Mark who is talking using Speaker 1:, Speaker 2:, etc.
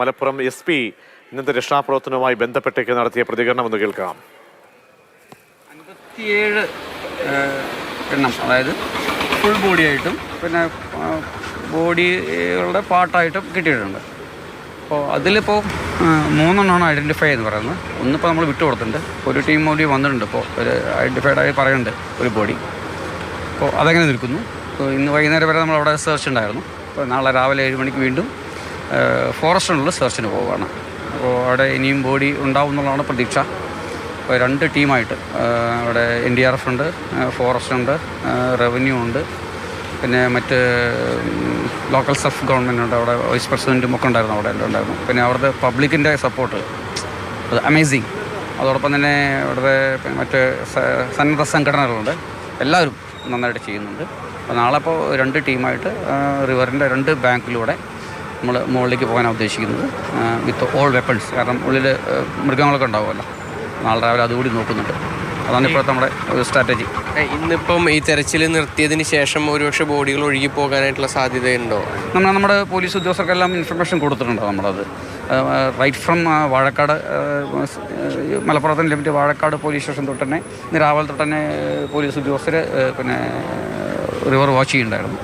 Speaker 1: Malappuram SP ഇന്നത്തെ രക്ഷാപ്രവർത്തനവുമായി ബന്ധപ്പെട്ടേക്ക് നടത്തിയ പ്രതികരണം ഒന്ന് കേൾക്കാം.
Speaker 2: 57 എണ്ണം, അതായത് ഫുൾ ബോഡിയായിട്ടും പിന്നെ ബോഡികളുടെ പാർട്ടായിട്ടും കിട്ടിയിട്ടുണ്ട്. അപ്പോൾ അതിലിപ്പോൾ 3 എണ്ണമാണ് ഐഡൻറ്റിഫൈ എന്ന് പറയുന്നത്. ഒന്നിപ്പോൾ നമ്മൾ വിട്ടു കൊടുത്തിട്ടുണ്ട്. ഒരു ടീം ബോഡി വന്നിട്ടുണ്ട്. ഇപ്പോൾ ഒരു ഐഡൻറ്റിഫൈഡായി പറയുന്നുണ്ട് ഒരു ബോഡി. അപ്പോൾ അതെങ്ങനെ നിൽക്കുന്നു. ഇന്ന് വൈകുന്നേരം വരെ നമ്മളവിടെ സെർച്ച് ഉണ്ടായിരുന്നു. അപ്പോൾ നാളെ രാവിലെ 7 മണിക്ക് വീണ്ടും ഫോറസ്റ്റിനുള്ള സെർച്ചിന് പോവുകയാണ്. അപ്പോൾ അവിടെ ഇനിയും ബോഡി ഉണ്ടാവും എന്നുള്ളതാണ് പ്രതീക്ഷ. അപ്പോൾ 2 ടീമായിട്ട് അവിടെ NDRF ഉണ്ട്, ഫോറസ്റ്റ് ഉണ്ട്, റവന്യൂ ഉണ്ട്, പിന്നെ മറ്റ് ലോക്കൽ സെൽഫ് ഗവൺമെൻറ് ഉണ്ട്. അവിടെ വൈസ് പ്രസിഡൻറ്റും ഒക്കെ ഉണ്ടായിരുന്നു, അവിടെ എല്ലാം ഉണ്ടായിരുന്നു. പിന്നെ അവിടുത്തെ പബ്ലിക്കിൻ്റെ സപ്പോർട്ട് അത് അമേസിങ്. അതോടൊപ്പം തന്നെ അവിടുത്തെ മറ്റ് സന്നദ്ധ സംഘടനകളുണ്ട്, എല്ലാവരും നന്നായിട്ട് ചെയ്യുന്നുണ്ട്. അപ്പോൾ നാളെ ഇപ്പോൾ 2 ടീമായിട്ട് റിവറിൻ്റെ 2 ബാങ്കിലൂടെ നമ്മൾ മുകളിലേക്ക് പോകാനാണ് ഉദ്ദേശിക്കുന്നത്, വിത്ത് ഓൾ വെപ്പൺസ്. കാരണം ഉള്ളിൽ മൃഗങ്ങളൊക്കെ ഉണ്ടാവുമല്ലോ. നാളെ രാവിലെ അതുകൂടി നോക്കുന്നുണ്ട്. അതാണ് ഇപ്പോഴത്തെ നമ്മുടെ ഒരു സ്ട്രാറ്റജി.
Speaker 3: ഇന്നിപ്പം ഈ തെരച്ചിൽ നിർത്തിയതിന് ശേഷം ഒരുപക്ഷെ ബോഡികൾ ഒഴുകി പോകാനായിട്ടുള്ള സാധ്യതയുണ്ടോ?
Speaker 2: നമ്മുടെ പോലീസ് ഉദ്യോഗസ്ഥർക്കെല്ലാം ഇൻഫർമേഷൻ കൊടുത്തിട്ടുണ്ട്. നമ്മളത് റൈറ്റ് ഫ്രം വാഴക്കാട്, മലപ്പുറത്തിന് ലിമിറ്റ് വാഴക്കാട് പോലീസ് സ്റ്റേഷൻ തൊട്ട് തന്നെ രാവിലെ തൊട്ട് തന്നെ പോലീസ് ഉദ്യോഗസ്ഥർ പിന്നെ റിവർ വാച്ച് ചെയ്യുന്നുണ്ടായിരുന്നു.